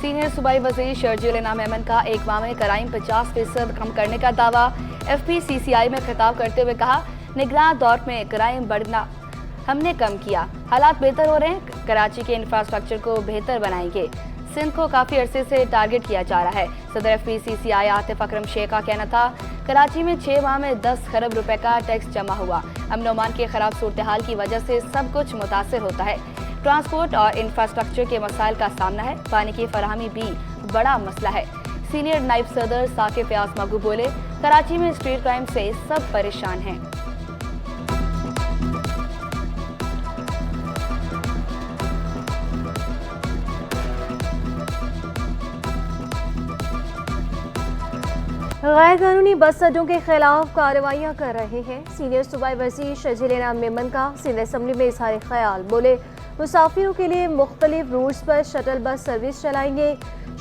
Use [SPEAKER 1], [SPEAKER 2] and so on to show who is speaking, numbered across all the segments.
[SPEAKER 1] Senior सूबाई वजीर शर्जील इनाम मेमन का एक माह में क्राइम 50% कम करने का दावा। FPCCI में खिताब करते हुए कहा, निगरान दौर में क्राइम बढ़ना हमने कम किया, हालात बेहतर हो रहे हैं, कराची के इंफ्रास्ट्रक्चर को बेहतर बनाएंगे। सिंध को काफी अरसे से टारगेट किया जा रहा है। सदर FPCCI आतिफ अकरम शेख का कहना था, कराची में 6 माह में 10 खरब रुपए का टैक्स जमा हुआ। अमन ओमान की खराब सूरत हाल की वजह से सब कुछ मुतासिर होता है। ट्रांसपोर्ट और इंफ्रास्ट्रक्चर के मसाइल का सामना है, पानी की फराहमी भी बड़ा मसला है। सीनियर नायब सदर साकिब फयाज मगू बोले, कराची में स्ट्रीट क्राइम से सब परेशान हैं।
[SPEAKER 2] गैर कानूनी बस अड्डों के खिलाफ कार्रवाइयाँ कर रहे हैं। सीनियर सूबाई वज़ीर शर्जील इनाम मेमन का सिंध असम्बली में इज़हार ख्याल। बोले, मुसाफिरों के लिए मुख्तलिफ रूट्स पर शटल बस सर्विस चलाएंगे।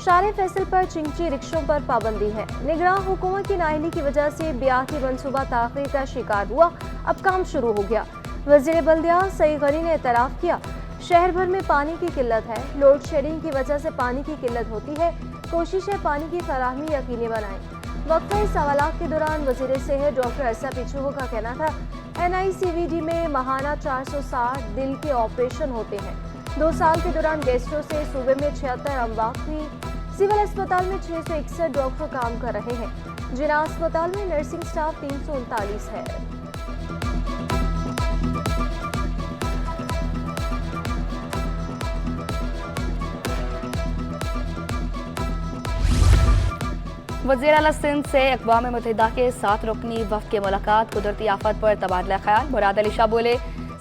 [SPEAKER 2] शारे फैसल पर चिंची रिक्शों पर पाबंदी है। निगरान हुकूमत की नाअहली की वजह से ब्याही मनसूबा ताख़ीर का शिकार हुआ, अब काम शुरू हो गया। वज़ीर बल्दियात सईद गनी ने एतराफ़ किया, शहर भर में पानी की किल्लत है। लोड शेडिंग की वजह से पानी की किल्लत होती है, कोशिश है पानी की फराहमी यकीनी बनाएं। वक्फे सवालात के दौरान वज़ीर सेहत डॉक्टर अरसा पिछू का कहना था, NICVD में माहाना 460 दिल के ऑपरेशन होते हैं। 2 साल के दौरान गैस्ट्रो से सूबे में 76 अमवात हुई। सिविल अस्पताल में 661 डॉक्टर काम कर रहे हैं। जिला अस्पताल में नर्सिंग स्टाफ 339 है।
[SPEAKER 1] वज़ीर आला सिंध से अक़वाम मुत्तहिदा के 7 रुकनी वफ़द की मुलाकात। कुदरती आफत पर तबादला ख्याल। मुराद अली शाह बोले,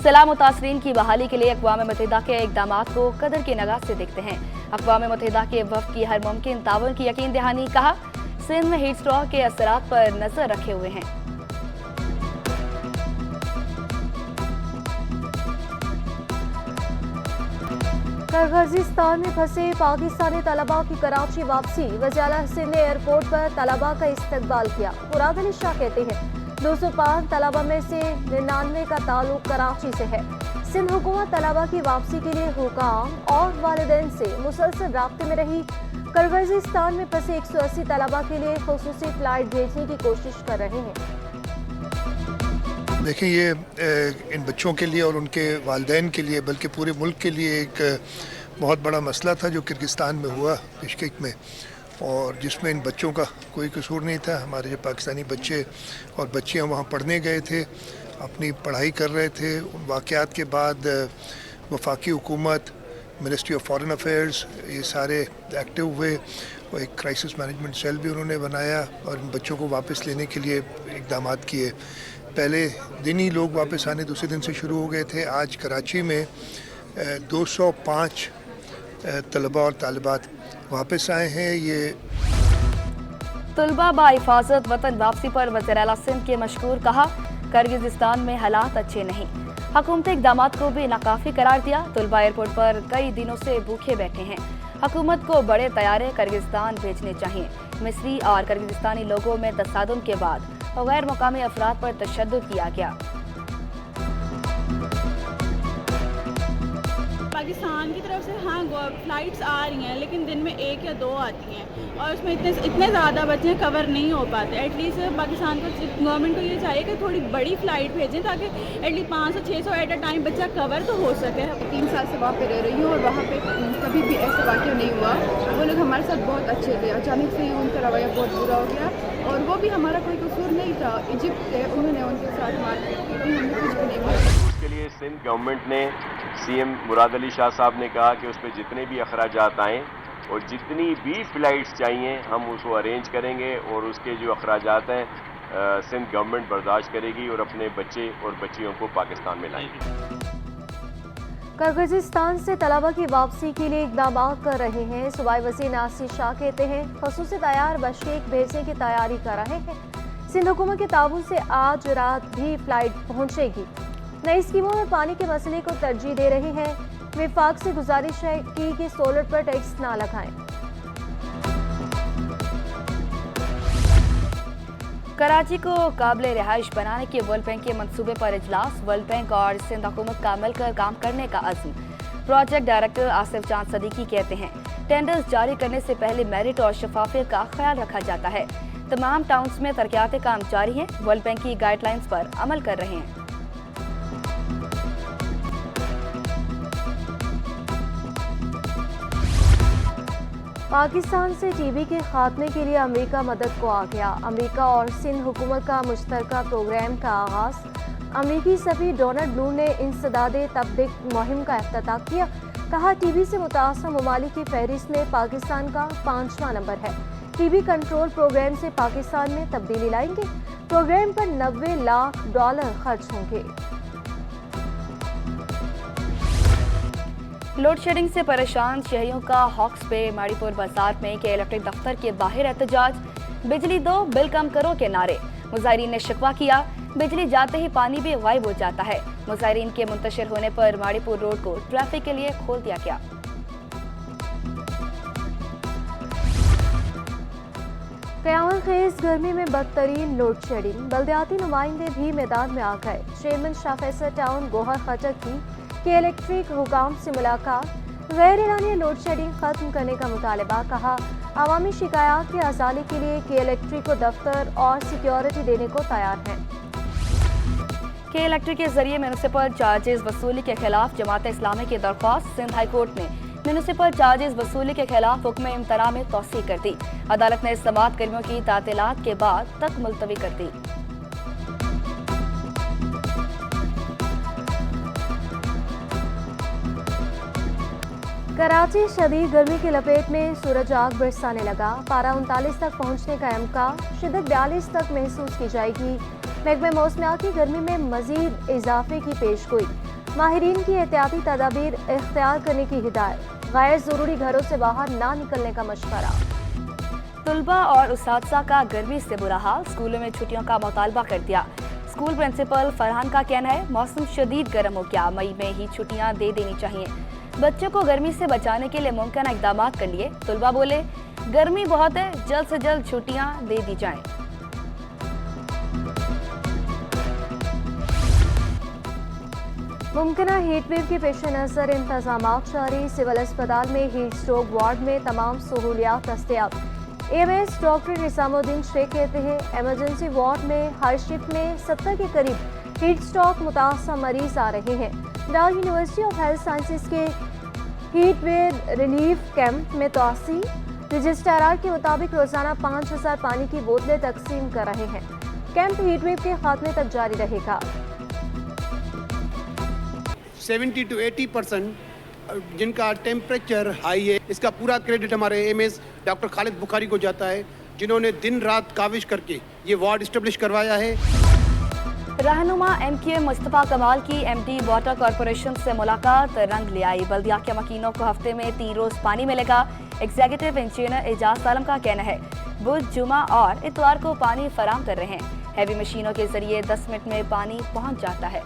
[SPEAKER 1] सैलाब मुतासरीन की बहाली के लिए अक़वाम मुत्तहिदा के इक़दामात को कदर की निगाह से देखते हैं। अक़वाम मुत्तहिदा के वफ़द की हर मुमकिन ताउन की यकीन दहानी। कहा, सिंध में हीट स्ट्रोक के असरात पर नजर रखे हुए हैं।
[SPEAKER 2] किर्गिज़स्तान में फंसे पाकिस्तानी तलबा की कराची वापसी। वज़ीर आला सिंध ने एयरपोर्ट पर तलबा का इस्तकबाल किया। मुराद अली शाह कहते हैं, 205 तलबा में से 99 का ताल्लुक कराची से है। सिंध हुकूमत तलबा की वापसी के लिए हुकाम और वालिदैन से मुसलसल राब्ते में रही। किर्गिज़स्तान में फंसे 180 तलबा के लिए खुसूसी फ्लाइट भेजने की कोशिश कर रहे हैं।
[SPEAKER 3] देखिए, ये इन बच्चों के लिए और उनके वालिदैन के लिए, बल्कि पूरे मुल्क के लिए एक बहुत बड़ा मसला था जो किर्गिस्तान में हुआ, बिश्केक में, और जिसमें इन बच्चों का कोई कसूर नहीं था। हमारे जो पाकिस्तानी बच्चे और बच्चियां वहाँ पढ़ने गए थे, अपनी पढ़ाई कर रहे थे। उन वाक़यात के बाद वफाकी हुकूमत, मिनिस्ट्री ऑफ फॉरेन अफेयर्स, ये सारे एक्टिव हुए और एक क्राइसिस मैनेजमेंट सेल भी उन्होंने बनाया और इन बच्चों को वापस लेने के लिए इक़दाम किए। पहले दिन ही लोग वापस आने दूसरे दिन से शुरू हो गए थे। आज कराची में 205 तलबा और तालिबात वापस आए हैं। ये
[SPEAKER 1] तलबा बाहिफाजत वतन वापसी पर वज़ीर आला सिंध के मशकूर। कहा, किर्गिज़स्तान में हालात अच्छे नहीं, हुकूमती इक़दामात को भी नाकाफी करार दिया। तलबा एयरपोर्ट पर कई दिनों से भूखे बैठे हैं। हुकूमत को बड़े तैयारे किर्गिज़स्तान भेजने चाहिए। मिस्री और किर्गिज़स्तानी लोगों में तसादुम के बाद गैर मुकामी अफराद पर तशद्दुद किया गया।
[SPEAKER 4] पाकिस्तान की तरफ से हाँ फ्लाइट्स आ रही हैं, लेकिन दिन में 1 या 2 आती हैं और उसमें इतने ज़्यादा बच्चे कवर नहीं हो पाते। एटलीस्ट पाकिस्तान को, गवर्नमेंट को ये चाहिए कि थोड़ी बड़ी फ़्लाइट भेजें ताकि एटलीस्ट 500-600 एट अ टाइम बच्चा कवर तो हो सके।
[SPEAKER 5] 3 साल से वहाँ पे रह रही हूँ और वहाँ पे कभी भी ऐसा वाक़या नहीं हुआ। वो लोग हमारे साथ बहुत अच्छे थे, अचानक से उनका रवैया बहुत बुरा हो गया और वो भी हमारा कोई कसूर नहीं था। इजिप्ट थे, उन्होंने उनके साथ मारपीट की, हमने कुछ भी नहीं किया।
[SPEAKER 6] उसके लिए सिंध गवर्नमेंट ने, CM मुराद अली शाह साहब ने कहा कि उस पर जितने भी अखराजात आएँ और जितनी भी फ़्लाइट्स चाहिए हम उसको अरेंज करेंगे और उसके जो अखराजात हैं सिंध गवर्नमेंट बर्दाश्त करेगी और अपने बच्चे और बच्चियों को पाकिस्तान में लाएंगे।
[SPEAKER 2] किर्गिज़स्तान से तलबा की वापसी के लिए इक़दाम कर रहे हैं। सूबाई वज़ीर नासिर शाह कहते हैं, ख़ुसूसी तैयार बशकेक भेजने की तैयारी कर रहे हैं। सिंध हुकूमत के ताबून से आज रात भी फ्लाइट पहुँचेगी। नई स्कीमों में पानी के मसले को तरजीह दे रहे हैं। विफाक से गुजारिश है कि सोलर पर टैक्स ना लगाएं।
[SPEAKER 1] कराची को काबिल रिहाइश बनाने के वर्ल्ड बैंक के मंसूबे पर इजलास। वर्ल्ड बैंक और सिंध हुकूमत का मिलकर काम करने का अज़्म। प्रोजेक्ट डायरेक्टर आसिफ चांद सदीकी कहते हैं, टेंडर्स जारी करने से पहले मेरिट और शफाफियत का ख्याल रखा जाता है। तमाम टाउन्स में तरक्याती काम जारी हैं, वर्ल्ड बैंक की गाइडलाइंस पर अमल कर रहे हैं।
[SPEAKER 2] पाकिस्तान से टीबी के खात्मे के लिए अमेरिका मदद को आ गया। अमेरिका और सिंध हुकूमत का मुश्तरका प्रोग्राम का आगाज। अमेरिकी सफीर डोनाल्ड ब्लू ने इंसदाद तब्दीक मुहिम का इफ्तिताह किया। कहा, टीबी से मुतासर ममालिक की फहरिस्त में पाकिस्तान का 5वां नंबर है। टीबी कंट्रोल प्रोग्राम से पाकिस्तान में तब्दीली लाएंगे। प्रोग्राम पर $90 लाख खर्च होंगे।
[SPEAKER 1] लोड शेडिंग से परेशान शहरियों का हॉक्स पे माड़ीपुर बाजार में के इलेक्ट्रिक दफ्तर के बाहर एहतजाज। बिजली दो, बिल कम करो के नारे। मुजाहिरीन ने शिकवा किया, बिजली जाते ही पानी भी गायब हो जाता है। मुजाहिरीन के मुंतशिर होने पर माड़ीपुर रोड को ट्रैफिक के लिए खोल दिया गया।
[SPEAKER 2] क़यामत खेज़ गर्मी में बदतरीन लोड शेडिंग। बल्दियाती नुमाइंदे भी मैदान में आ गए। चेयरमैन शाह फैसल टाउन गोहर खटक की के इलेक्ट्रिक हुकाम से मुलाकात। गैर एलानिया लोड शेडिंग खत्म करने का मुतालबा। कहा, अवामी शिकायत के असाले के लिए के इलेक्ट्रिक को दफ्तर और सिक्योरिटी देने को तैयार है।
[SPEAKER 1] के इलेक्ट्रिक के जरिए म्यूनिसिपल चार्जेस वसूली के खिलाफ जमात इस्लामी की दरख्वास्त। सिंध हाई कोर्ट ने म्यूनिसिपल चार्जेस वसूली के खिलाफ हुक्म इम्तरा में तौसीह कर दी। अदालत ने समाअत कर्मियों की तातीलात के बाद तक मुलतवी कर दी।
[SPEAKER 2] कराची शदीद गर्मी की लपेट में सूरज आग बरसाने लगा। पारा 39 तक पहुंचने का इम्कान। शिद्दत 42 तक महसूस की जाएगी। महकमे मौसमियात की गर्मी में मजीद इजाफे की पेशगोई। माहिरीन की एहतियाती तदाबीर इख्तियार करने की हिदायत। गैर जरूरी घरों से बाहर ना निकलने का मशवरा।
[SPEAKER 1] तुलबा और उस्ताद का गर्मी से बुरा हाल। स्कूलों में छुट्टियों का मुतालबा कर दिया। स्कूल प्रिंसिपल फरहान का कहना है, मौसम शदीद गर्म हो गया, मई में ही छुट्टियां दे देनी चाहिए। बच्चों को गर्मी से बचाने के लिए मुमकिन इकदाम कर लिए। तुलबा बोले, गर्मी बहुत है, जल्द से जल्द छुट्टियां दे दी जाएं।
[SPEAKER 2] मुमकिना हीट वेव के पेश नज़र इंतजामात जारी। सिविल अस्पताल में हीट स्ट्रोक वार्ड में तमाम सहूलियात दस्तयाब। एएमएस डॉक्टर निजामुद्दीन शेख कहते हैं, एमरजेंसी वार्ड में हर शिफ्ट में 70 के करीब हीट स्ट्रोक मुतासर मरीज आ रहे हैं। डार यूनिवर्सिटी ऑफ हेल्थ साइंसेज के हीट वेव रिलीफ कैंप में तोसी। रजिस्ट्रार के मुताबिक रोजाना 5000 पानी की बोतलें तकसीम कर रहे हैं। कैंप हीट वेव के खात्मे तक जारी रहेगा।
[SPEAKER 7] 70 to 80% जिनका टेम्परेचर हाई है, इसका पूरा क्रेडिट हमारे एमएस डॉक्टर खालिद बुखारी को जाता है, जिन्होंने दिन रात काविश करके ये वार्ड इस्टेब्लिश करवाया है।
[SPEAKER 1] रहनुमा MK मुस्तफा कमाल की MD वाटर कॉरपोरेशन से मुलाकात रंग ले आई। बल्दिया के मकीनों को हफ्ते में 3 रोज पानी मिलेगा। एग्जीक्यूटिव इंजीनियर एजाज आलम का कहना है, बुध, जुमा और इतवार को पानी फराम कर रहे हैं। हैवी मशीनों के जरिए 10 मिनट में पानी पहुंच जाता है।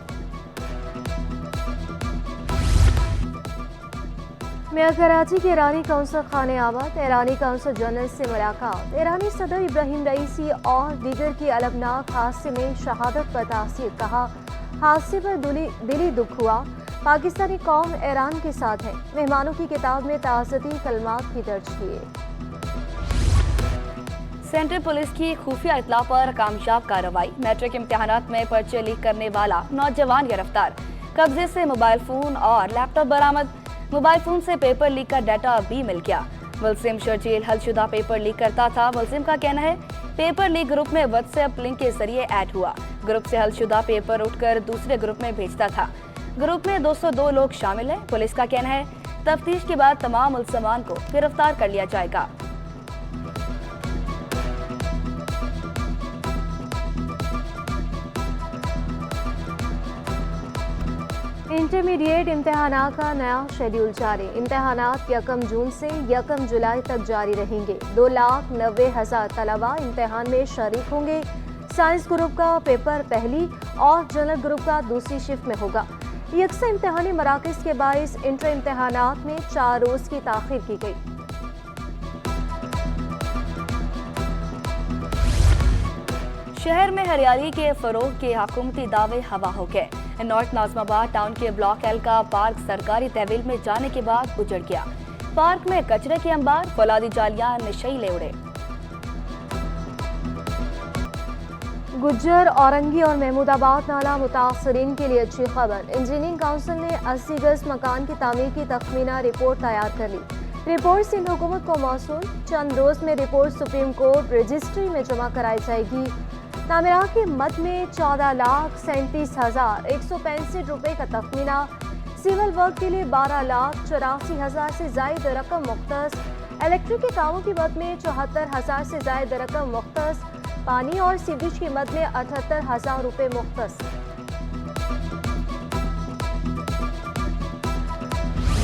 [SPEAKER 2] मेयर कराची के ईरानी काउंसिल खाने आबाद। ईरानी काउंसिल जनरल से मुलाकात। ईरानी सदर इब्राहिम रईसी और दीगर की अलमनाक हादसे में शहादत पर तासीर। कहा, हादसे पर दिली दुख हुआ। पाकिस्तानी कौम ईरान के साथ है। मेहमानों की किताब में ताज़ती कलमात भी दर्ज किए।
[SPEAKER 1] सेंट्रल पुलिस की खुफिया इत्तला पर कामयाब कार्रवाई। मैट्रिक इम्तिहानात में पर्चे लीक करने वाला नौजवान गिरफ्तार। कब्जे से मोबाइल फोन और लैपटॉप बरामद। मोबाइल फोन से पेपर लीक का डाटा भी मिल गया। मुलजिम शर्जील हलशुदा पेपर लीक करता था। मुलजिम का कहना है, पेपर लीक ग्रुप में व्हाट्सएप लिंक के जरिए ऐड हुआ। ग्रुप से हलशुदा पेपर उठकर दूसरे ग्रुप में भेजता था। ग्रुप में 202 लोग शामिल हैं। पुलिस का कहना है, तफ्तीश के बाद तमाम मुलजमान को गिरफ्तार कर लिया जाएगा।
[SPEAKER 2] इंटरमीडिएट इम्तिहानात का नया शेड्यूल जारी। इम्तिहानात 1 जून से 1 जुलाई तक जारी रहेंगे। 2,90,000 तलबा इम्तिहान में शरीक होंगे। साइंस ग्रुप का पेपर पहली और जनरल ग्रुप का दूसरी शिफ्ट में होगा। यकसा इम्तिहानी मराकज़ के बाइस इंटर इम्तिहानात में 4 रोज की ताख़ीर की गई।
[SPEAKER 1] शहर में हरियाली के फरोग के हुकूमती दावे हवा हो गए। नॉर्थ नाज़िमाबाद टाउन के ब्लॉक एल का पार्क सरकारी तहवील में जाने के बाद उजड़ गया। पार्क में कचरे के अंबार, फौलादी जालियां नशीले उड़े।
[SPEAKER 2] गुज्जर, औरंगी और महमूदाबाद नाला मुतासरीन के लिए अच्छी खबर। इंजीनियरिंग काउंसिल ने 80 गज मकान की तामीर की तखमीना रिपोर्ट तैयार कर ली। रिपोर्ट सिंध हुकूमत को मौसूल। चंद रोज में रिपोर्ट सुप्रीम कोर्ट रजिस्ट्री में जमा कराई जाएगी। तामीरात की मद में 14,37,165 रुपए का तखमीना। सिविल वर्क के लिए 12,84,000 से जायद रकम मुख्तस। इलेक्ट्रिक के कामों की मद में 74,000 से जायद रकम मुख्तस। पानी और सीवेज की मद में 78,000 रुपए मुख्तस।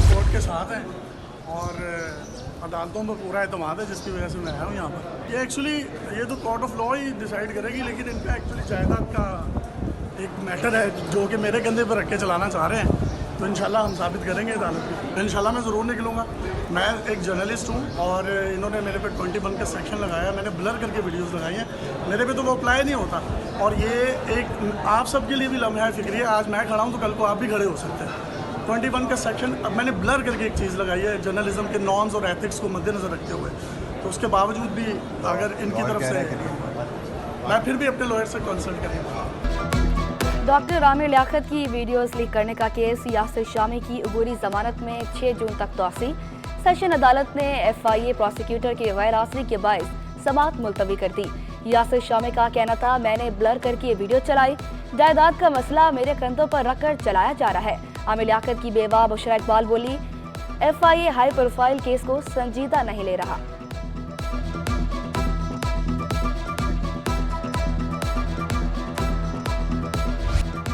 [SPEAKER 8] कोर्ट के साथ हैं और अदालतों पर पूरा एतमाद है, जिसकी वजह से मैं आया हूँ यहाँ पर। ये एक्चुअली ये तो court of law he decide करेगी, लेकिन इनका एक्चुअली जायदाद का एक मैटर है जो कि मेरे कंधे पर रख के चलाना चाह रहे हैं। तो इंशाल्लाह हम साबित करेंगे अदालत में। इंशाल्लाह मैं ज़रूर निकलूँगा। मैं एक जर्नलिस्ट हूँ और इन्होंने मेरे पे 21 का सेक्शन लगाया, मैंने ब्लर करके वीडियोस लगाई हैं। मेरे पे तो वो अप्लाई नहीं होता और ये एक आप सबके लिए भी लम्हा फिक्री है। आज मैं खड़ा हूँ तो कल को आप भी खड़े हो सकते हैं। 21 का सेक्शन अब मैंने ब्लर करके एक चीज़ लगाई है जर्नलिज्म के नॉर्म्स और एथिक्स को मद्देनज़र रखते हुए। तो उसके बावजूद भी अगर इनकी तरफ से मैं फिर भी अपने लॉयर से कंसल्ट करूँगा।
[SPEAKER 1] डॉक्टर आमिर लियाकत की वीडियोस लीक करने का केस यासिर शामी की अबूरी जमानत में 6 जून तक तौसी। सेशन अदालत ने FIA प्रोसिक्यूटर के गैर हाजिरी के बायस समाअत मुलतवी कर दी। यासिर शामी का कहना था, मैंने ब्लर करके ये वीडियो चलाई, जायदाद का मसला मेरे कंधों पर रखकर चलाया जा रहा है। आमिर लियाकत की बेवा बुशरा इकबाल बोली, FIA हाई प्रोफाइल केस को संजीदा नहीं ले रहा।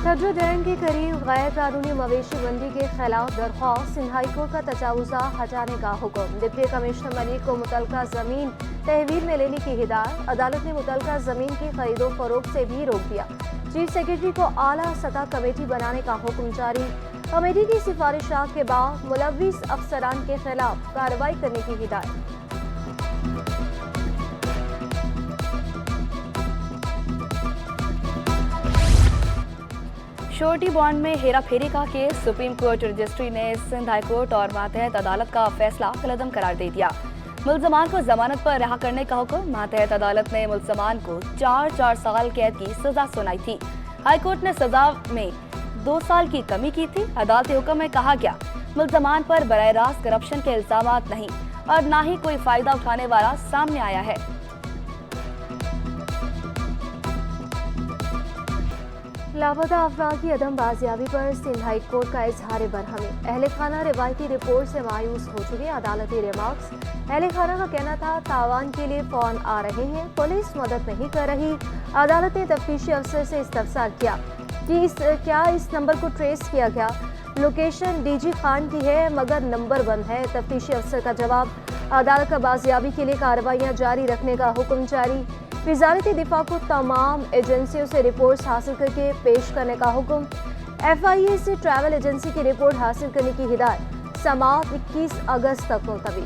[SPEAKER 2] सदर डैम के करीब गैर कानूनी मवेशी मंडी के खिलाफ दरख्वास्त। सिंध हाई कोर्ट का तजावुजा हटाने का हुक्म। डिप्टी कमिश्नर मलिक को मुतलका जमीन तहवील में लेने की हिदायत। अदालत ने मुतलका जमीन की खरीदो फरोख्त से भी रोक दिया। चीफ सेक्रेटरी को आला सतह कमेटी बनाने का हुक्म जारी। कमेटी की सिफारिशात के बाद मुलव्विस अफसरान के खिलाफ कार्रवाई करने की हिदायत।
[SPEAKER 1] श्योरिटी बॉन्ड में हेरा फेरी का केस। सुप्रीम कोर्ट रजिस्ट्री ने सिंध हाई कोर्ट और मातहत अदालत का फैसला कलअदम करार दे दिया। मुल्जमान को जमानत पर रिहा करने का हुक्म। मातहत अदालत ने मुल्जमान को 4 साल कैद की सजा सुनाई थी। हाई कोर्ट ने सजा में 2 साल की कमी की थी। अदालती हुक्म में कहा गया, मुल्जमान पर बराह रास्त करप्शन के इल्जामात नहीं और न ही कोई फायदा उठाने वाला सामने आया है।
[SPEAKER 2] लापता अफराद की अदम बाजियाबी पर सिंध हाई कोर्ट का इजहार बरहमी। अहले खाना रिवायती रिपोर्ट से मायूस हो चुके। अदालती रिमार्क्स। अहले खाना का कहना था, तावान के लिए फोन आ रहे हैं, पुलिस मदद नहीं कर रही। अदालत ने तफ्तीशी अफसर से इस्तफसार किया कि क्या इस नंबर को ट्रेस किया गया। लोकेशन DG खान की है मगर नंबर बंद है। तफ्तीशी अफसर का जवाब। अदालत का बाजियाबी के लिए कार्रवाइयाँ जारी रखने का हुक्म जारी। वजारत दिफा को तमाम एजेंसियों से रिपोर्ट्स हासिल करके पेश करने का हुक्म। FIA से ट्रैवल एजेंसी की रिपोर्ट हासिल करने की हिदायत। समाअत 21 अगस्त तक मुलतवी।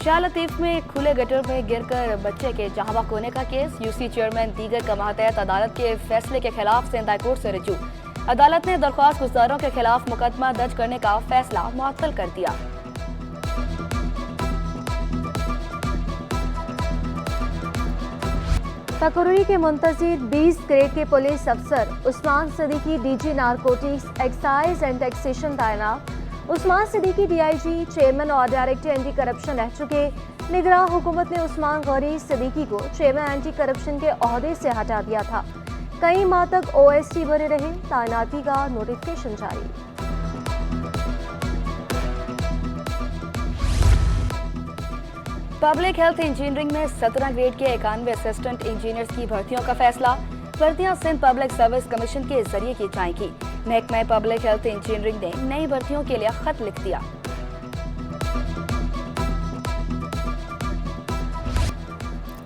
[SPEAKER 1] शाह लतीफ में खुले गटर में गिरकर बच्चे के जहां बहक होने का केस। UC चेयरमैन दीगर का मातहत अदालत के फैसले के खिलाफ सिंध हाई कोर्ट से रजू। अदालत ने दरख्वास्त गुजारों के खिलाफ मुकदमा दर्ज करने का फैसला मुअत्तल कर दिया।
[SPEAKER 2] तकरीर के मुंतजिर 20 ग्रेड के पुलिस अफसर Usman Siddiqui DG narcotics excise and taxation तैनात। उस्मान सिद्दीकी DIG चेयरमैन और डायरेक्टर एंटी करप्शन रह चुके। निगरान हुकूमत ने उस्मान गौरी सिद्दीकी को चेयरमैन एंटी करप्शन के ओहदे से हटा दिया था। कई माह तक OST बने रहे। तैनाती का नोटिफिकेशन जारी।
[SPEAKER 1] पब्लिक हेल्थ इंजीनियरिंग में 17 ग्रेड के 91 असिस्टेंट इंजीनियर्स की भर्तियों का फैसला। भर्तियां सिंध पब्लिक सर्विस कमीशन के जरिए की जाएंगी। महकमा पब्लिक हेल्थ इंजीनियरिंग ने नई भर्तियों के लिए खत लिख दिया।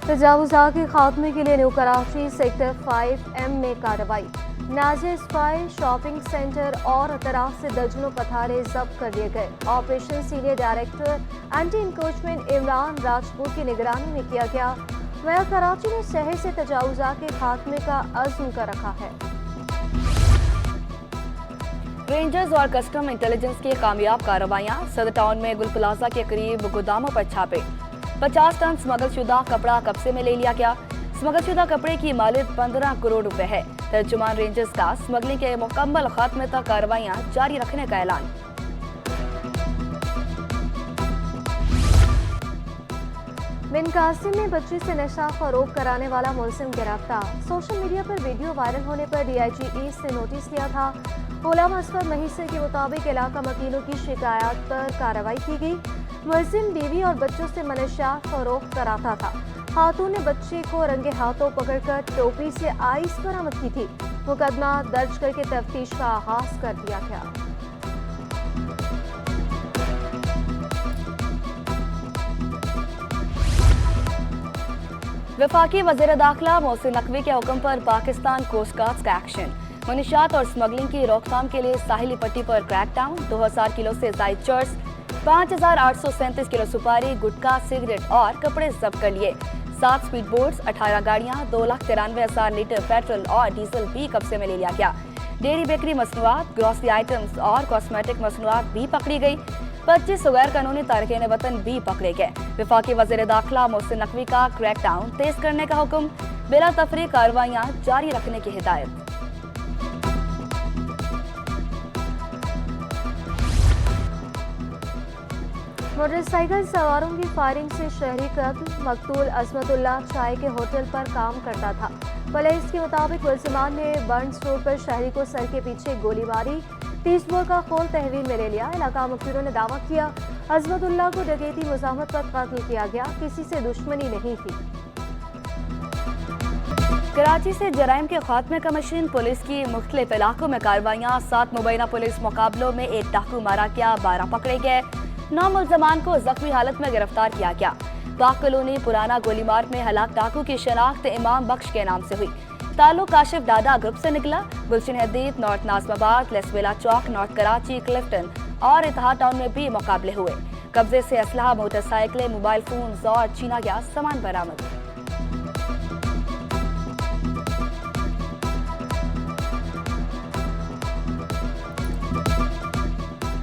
[SPEAKER 2] तजावुज़ात के खात्मे के लिए न्यू कराची सेक्टर 5M में कार्रवाई। नाजिर स्पाई शॉपिंग सेंटर और अतराफ से दर्जनों पथारे जब्त कर लिए गए। Operation senior director anti encroachment Imran Rajput की निगरानी में किया गया। मेयर कराची ने शहर से तजावुज़ात के खात्मे का अज़्म कर रखा है।
[SPEAKER 1] रेंजर्स और कस्टम इंटेलिजेंस की कामयाब कार्रवाइयां। सदर टाउन में गुल प्लाजा के करीब गोदामों पर छापे। 50 टन स्मगलशुदा कपड़ा कब्जे में ले लिया गया। स्मगलशुदा कपड़े की मालियत 15 करोड़ रुपए है। तर्जुमान रेंजर्स का स्मगलिंग के मुकम्मल खात्मे तक कार्रवाइयां जारी रखने का ऐलान।
[SPEAKER 2] बिन कासिम में बच्ची से नशा फरोख्त कराने वाला मुलजिम गिरफ्तार। सोशल मीडिया पर वीडियो वायरल होने पर DIG ईस्ट से नोटिस लिया था। गुलाम असफर महिसर के मुताबिक इलाका वकीलों की शिकायत पर कार्रवाई की गई। मुलजिम बीवी और बच्चों से मनशा फरोख्त कराता था। खातून ने बच्चे को रंगे हाथों पकड़कर टोपी से आइस बरामद की थी। मुकदमा दर्ज करके तफ्तीश का आगाज कर दिया गया।
[SPEAKER 1] वफाकी वज़ीर दाखिला मोहसिन नकवी के हुक्म पर पाकिस्तान कोस्ट गार्ड का एक्शन। मुनशियात और स्मगलिंग की रोकथाम के लिए साहिली पट्टी पर क्रैकडाउन। 2000 किलो से जायद चर्स, 5837 किलो सुपारी, गुटखा, सिगरेट और कपड़े जब्त कर लिए। 7 स्पीड बोट्स, 18 गाड़ियां, 2,93,000 लीटर पेट्रोल और डीजल भी कब्जे में ले लिया गया। डेयरी बेकरी मसनूआत, ग्रोसरी आइटम्स और कॉस्मेटिक मसनूआत भी पकड़ी गई। 25 गैर कानूनी तारकीन वतन भी पकड़े गए। वफाकी वज़ीर दाखिला मोहसिन नकवी का क्रैकडाउन तेज करने का हुक्म। बिला तफरीक कार्रवाइयां जारी रखने की हिदायत।
[SPEAKER 2] मोटरसाइकिल सवारों की फायरिंग से शहरी कत्ल। मकतूल अजमतुल्लाह चाय के होटल पर काम करता था। पुलिस के मुताबिक मुलजिमान ने बर्न्स रोड पर शहरी को सर के पीछे गोली मारी। 30 बोर का खोल तहवील में ले लिया। इलाका मुखबिरों ने दावा किया अजमतुल्लाह को डकैती मुज़ाहमत पर कत्ल किया गया। किसी से दुश्मनी नहीं थी।
[SPEAKER 1] कराची से जराइम के खात्मे का मशीन। पुलिस की मुख्तलिफ इलाकों में कार्रवाइयां। 7 मुबैना पुलिस मुकाबलों में एक डाकू मारा गया, 12 पकड़े गए। 9 मुलजमान को जख्मी हालत में गिरफ्तार किया गया। पाक कॉलोनी पुराना गोलीमार में हलाक डाकू की शनाख्त इमाम बख्श के नाम से हुई। ताल्लुक काशिफ दादा ग्रुप से निकला। गुलशन हदीद, नॉर्थ नाज़िमाबाद, लेसवेला चौक, नॉर्थ कराची, क्लिफ्टन और इत्तेहाद टाउन में भी मुकाबले हुए। कब्जे से असलहा, मोटरसाइकिलें, मोबाइल फोन और छीना गया सामान बरामद।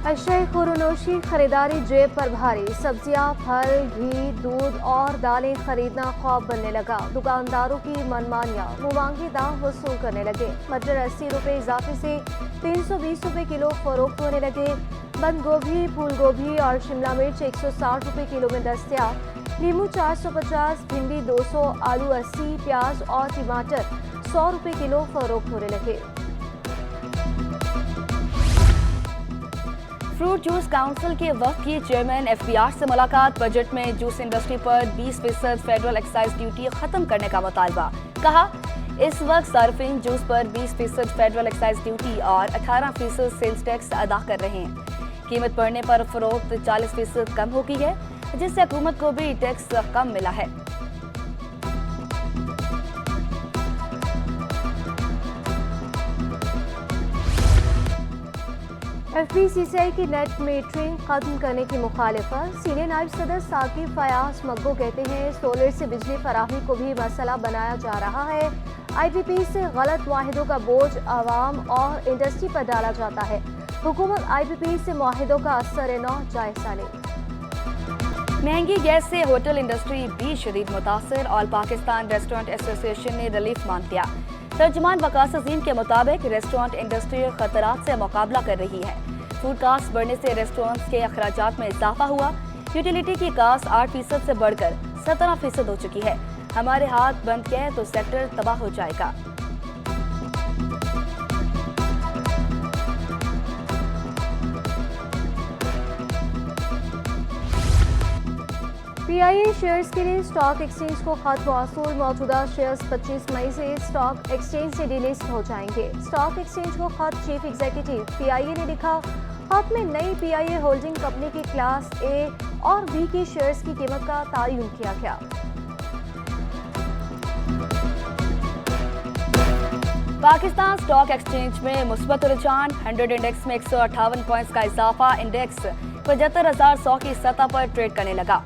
[SPEAKER 2] अशय खुरनोशी खरीदारी जेब पर भारी। सब्जियां, फल, घी, दूध और दालें खरीदना ख्वाब बनने लगा। दुकानदारों की मनमानियां, मुमांगे दाम वसूल करने लगे। मटर 80 रुपये इजाफे से 320 रुपये किलो फरोख्त होने लगे। बंद गोभी, फूल गोभी और शिमला मिर्च 160 रुपये किलो में दस्तयाब। नींबू 450, भिंडी 200, आलू 80, प्याज और टमाटर 100 रुपये किलो फरोख्त होने लगे।
[SPEAKER 1] फ्रूट जूस काउंसिल के वक्त की चेयरमैन FBR से मुलाकात। बजट में जूस इंडस्ट्री पर 20% फेडरल एक्साइज ड्यूटी खत्म करने का मुतालबा। कहा इस वक्त सार्फिन जूस पर 20% फेडरल एक्साइज ड्यूटी और 18% सेल्स टैक्स अदा कर रहे हैं। कीमत बढ़ने पर फरोख्त 40% कम हो गई है, जिससे हुकूमत को भी टैक्स कम मिला है।
[SPEAKER 2] FPCCI की नेट मीटरिंग खत्म करने की मुखालिफत। सीनियर नायब सदर साकिब फयाज मग्गो कहते हैं सोलर से बिजली फराहमी को भी मसला बनाया जा रहा है। IPP से गलत मुआहिदों का बोझ आवाम और इंडस्ट्री पर डाला जाता है। हुकूमत IPP से मुआहिदों का असर नौ जायजा ले।
[SPEAKER 1] महंगी गैस से होटल इंडस्ट्री भी शदीद मुतासर। ऑल पाकिस्तान रेस्टोरेंट एसोसिएशन ने रिलीफ मांग लिया। तर्जुमान वकास अजीम के मुताबिक रेस्टोरेंट इंडस्ट्री खतरात से मुकाबला कर रही है। फूड कास्ट बढ़ने से रेस्टोरेंट्स के अखराजात में इजाफा हुआ। यूटिलिटी की कास्ट 8% से बढ़कर 17% हो चुकी है। हमारे हाथ बंद किए तो सेक्टर तबाह हो जाएगा।
[SPEAKER 2] PIA शेयर्स के लिए स्टॉक एक्सचेंज को खत मौसूल। मौजूदा शेयर्स 25 मई से स्टॉक एक्सचेंज से डिलिस्ट हो जाएंगे। स्टॉक एक्सचेंज को खत चीफ एग्जीक्यूटिव PIA ने लिखा। खत में नई PIA होल्डिंग कंपनी की क्लास A और B की शेयर्स की कीमत का तयन किया गया।
[SPEAKER 1] पाकिस्तान स्टॉक एक्सचेंज में मुस्बत रुझान। 100 इंडेक्स में 158 पॉइंट्स का इजाफा। इंडेक्स 75,100 की सतह पर ट्रेड करने लगा।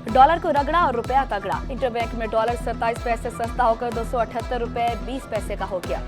[SPEAKER 1] डॉलर को रगड़ा और रुपया तगड़ा। इंटरबैंक में डॉलर 27 पैसे सस्ता होकर 278 रुपये 20 पैसे का हो गया।